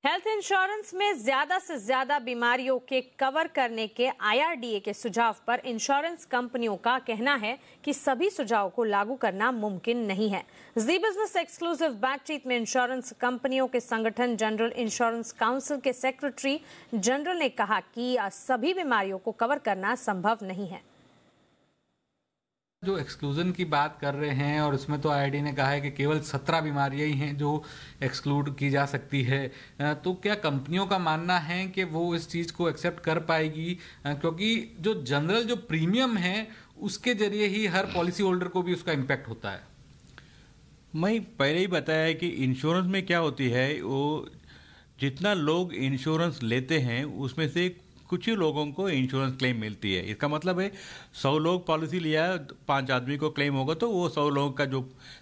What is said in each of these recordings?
Health insurance में ज्यादा से ज्यादा बीमारियों के कवर करने के आईआरडीए के सुझाव पर इंश्योरेंस कंपनियों का कहना है कि सभी सुझावों को लागू करना मुमकिन नहीं है। जी बिजनेस एक्सक्लूसिव बातचीत में इंश्योरेंस कंपनियों के संगठन जनरल इंश्योरेंस काउंसिल के सेक्रेटरी जनरल ने कहा कि सभी बीमारियों को कवर करना संभव नहीं है। जो एक्सक्लूजन की बात कर रहे हैं और उसमें तो आईआरडी ने कहा है कि केवल 17 बीमारियां ही हैं जो एक्सक्लूड की जा सकती है। तो क्या कंपनियों का मानना है कि वो इस चीज़ को एक्सेप्ट कर पाएगी, क्योंकि जो जनरल जो प्रीमियम है उसके जरिए ही हर पॉलिसी होल्डर को भी उसका इम्पैक्ट होता है। मैं पहले ही बताया है कि इंश्योरेंस में क्या होती है, वो जितना लोग इंश्योरेंस लेते हैं उसमें से कुछ ही लोगों को इंश्योरेंस क्लेम मिलती है। इसका मतलब है 100 लोग पॉलिसी लिया, 5 आदमी को क्लेम होगा तो वो 100 लोगों का जो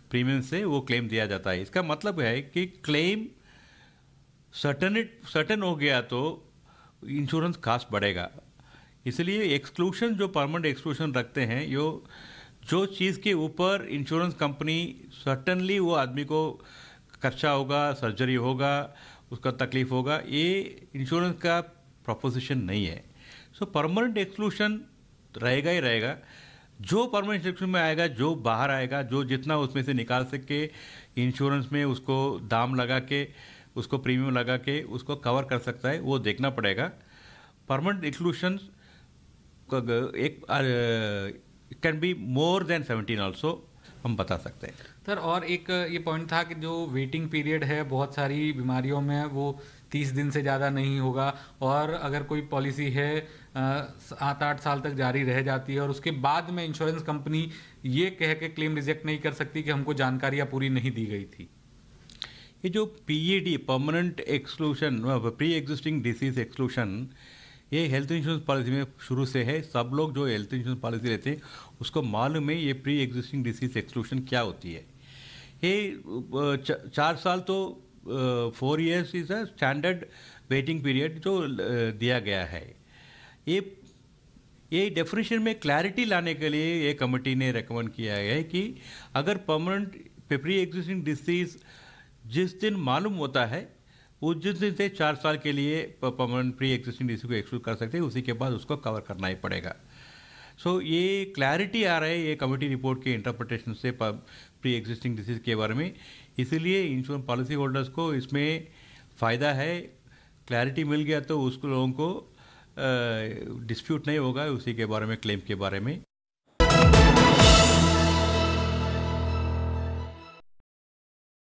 प्रीमियम से वो क्लेम दिया जाता है। इसका मतलब है कि क्लेम सर्टन हो गया तो इंश्योरेंस कास्ट बढ़ेगा। इसलिए एक्सक्लूशन जो परमानेंट एक्सक्लूशन रखते हैं, जो चीज़ के ऊपर इंश्योरेंस कंपनी सर्टनली वो आदमी को खर्चा होगा, सर्जरी होगा, उसका तकलीफ होगा, ये इंश्योरेंस का प्रोपोजिशन नहीं है। सो परमानेंट एक्सक्लूशन रहेगा ही रहेगा। जो परमानेंट एक्सक्लूशन में आएगा, जो बाहर आएगा, जो जितना उसमें से निकाल सके इंश्योरेंस में उसको दाम लगा के, उसको प्रीमियम लगा के उसको कवर कर सकता है, वो देखना पड़ेगा। परमानेंट एक्सक्लूशन एक can be more than 17 also, हम बता सकते हैं। सर, और एक ये पॉइंट था कि जो वेटिंग पीरियड है बहुत सारी बीमारियों में वो 30 दिन से ज़्यादा नहीं होगा, और अगर कोई पॉलिसी है 7-8 साल तक जारी रह जाती है और उसके बाद में इंश्योरेंस कंपनी ये कह के क्लेम रिजेक्ट नहीं कर सकती कि हमको जानकारियाँ पूरी नहीं दी गई थी। ये जो PED permanent exclusion, pre existing disease exclusion, ये हेल्थ इंश्योरेंस पॉलिसी में शुरू से है। सब लोग जो हेल्थ इंश्योरेंस पॉलिसी लेते हैं उसको मालूम है ये प्री एग्जिस्टिंग डिसीज एक्सक्लूशन क्या होती है। ये 4 साल तो 4 years is a standard waiting period जो दिया गया है। ये डेफिनेशन में क्लैरिटी लाने के लिए ये कमेटी ने रेकमेंड किया है कि अगर परमानेंट प्री एग्जिस्टिंग डिसीज जिस दिन मालूम होता है वो जिस दिन से 4 साल के लिए परमानेंट प्री एग्जिस्टिंग डिसीज को एक्सक्लूड कर सकते हैं, उसी के बाद उसको कवर करना ही पड़ेगा। सो ये क्लैरिटी आ रहा है ये कमेटी रिपोर्ट के इंटरप्रिटेशन से प्री एग्जिस्टिंग डिसीज के बारे में। इसीलिए इंश्योरेंस पॉलिसी होल्डर्स को इसमें फ़ायदा है। क्लैरिटी मिल गया तो उसको लोगों को डिस्प्यूट नहीं होगा उसी के बारे में, क्लेम के बारे में।